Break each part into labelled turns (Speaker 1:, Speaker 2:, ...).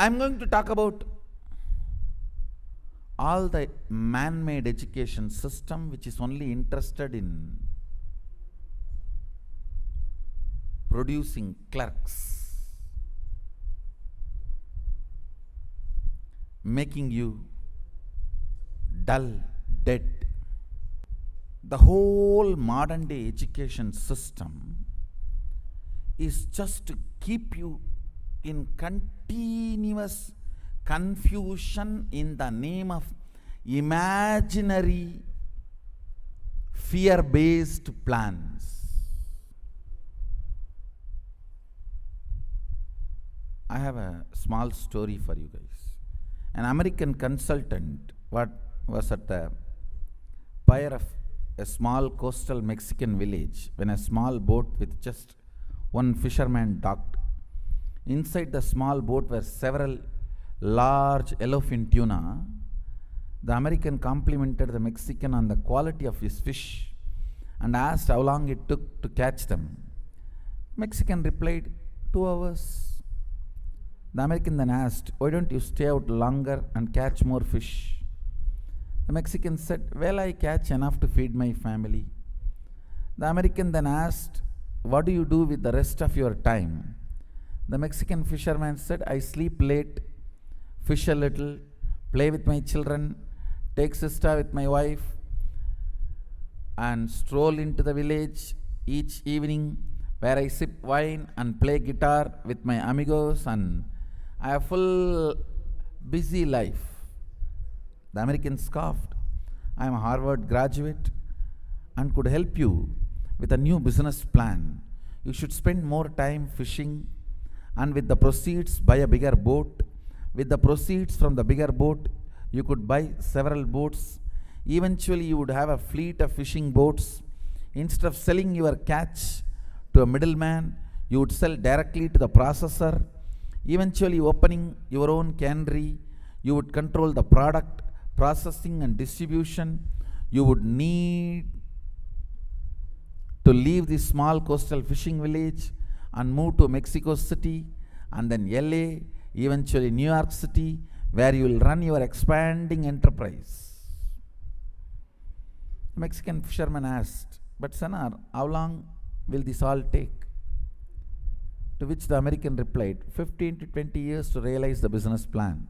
Speaker 1: I'm going to talk about all the man-made education system which is only interested in producing clerks, making you dull, dead. The whole modern day education system is just to keep you in continuous confusion in the name of imaginary fear-based plans. I have a small story for you guys. An American consultant was at the pier of a small coastal Mexican village when a small boat with just one fisherman docked. Inside the small boat were several large yellowfin tuna. The American complimented the Mexican on the quality of his fish and asked how long it took to catch them. Mexican replied, 2 hours. The American then asked, why don't you stay out longer and catch more fish? The Mexican said, well, I catch enough to feed my family. The American then asked, what do you do with the rest of your time? The Mexican fisherman said, I sleep late, fish a little, play with my children, take siesta with my wife, and stroll into the village each evening where I sip wine and play guitar with my amigos, and I have full busy life. The American scoffed. I am a Harvard graduate and could help you with a new business plan. You should spend more time fishing, and with the proceeds buy a bigger boat. With the proceeds from the bigger boat, you could buy several boats. Eventually, you would have a fleet of fishing boats. Instead of selling your catch to a middleman, you would sell directly to the processor. Eventually, opening your own cannery, you would control the product, processing and distribution. You would need to leave this small coastal fishing village and move to Mexico City, and then LA, eventually New York City, where you will run your expanding enterprise. The Mexican fisherman asked, but Sanar, how long will this all take? To which the American replied, 15 to 20 years to realize the business plan.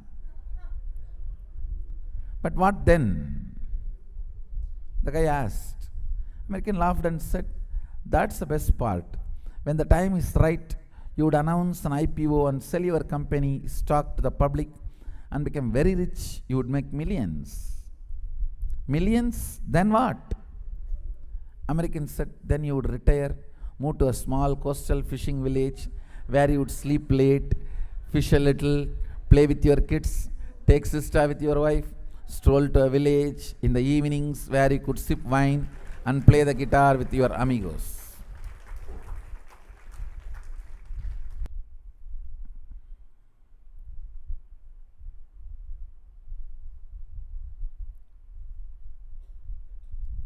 Speaker 1: But what then? The guy asked. American laughed and said, that's the best part. When the time is right, you would announce an IPO and sell your company stock to the public and become very rich. You would make millions. Millions? Then what? American said, then you would retire, move to a small coastal fishing village where you would sleep late, fish a little, play with your kids, take siesta with your wife, stroll to a village in the evenings where you could sip wine and play the guitar with your amigos.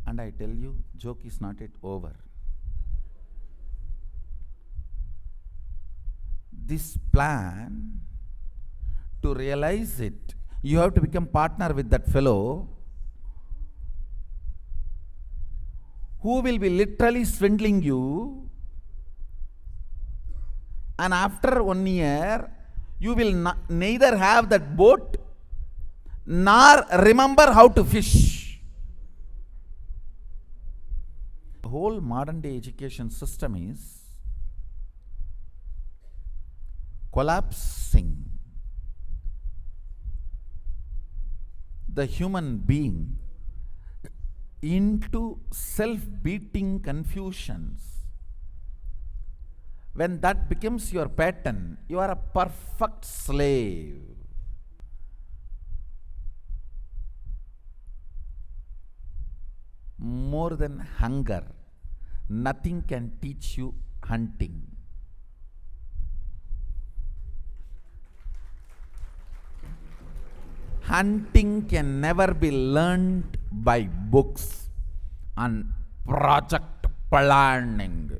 Speaker 1: And I tell you, joke is not yet over. This plan, to realize it, you have to become partner with that fellow who will be literally swindling you, and after 1 year, you will neither have that boat nor remember how to fish. The whole modern day education system is collapsing the human being into self-beating confusions. When that becomes your pattern, you are a perfect slave. More than hunger, nothing can teach you hunting. Hunting can never be learned by books and project planning.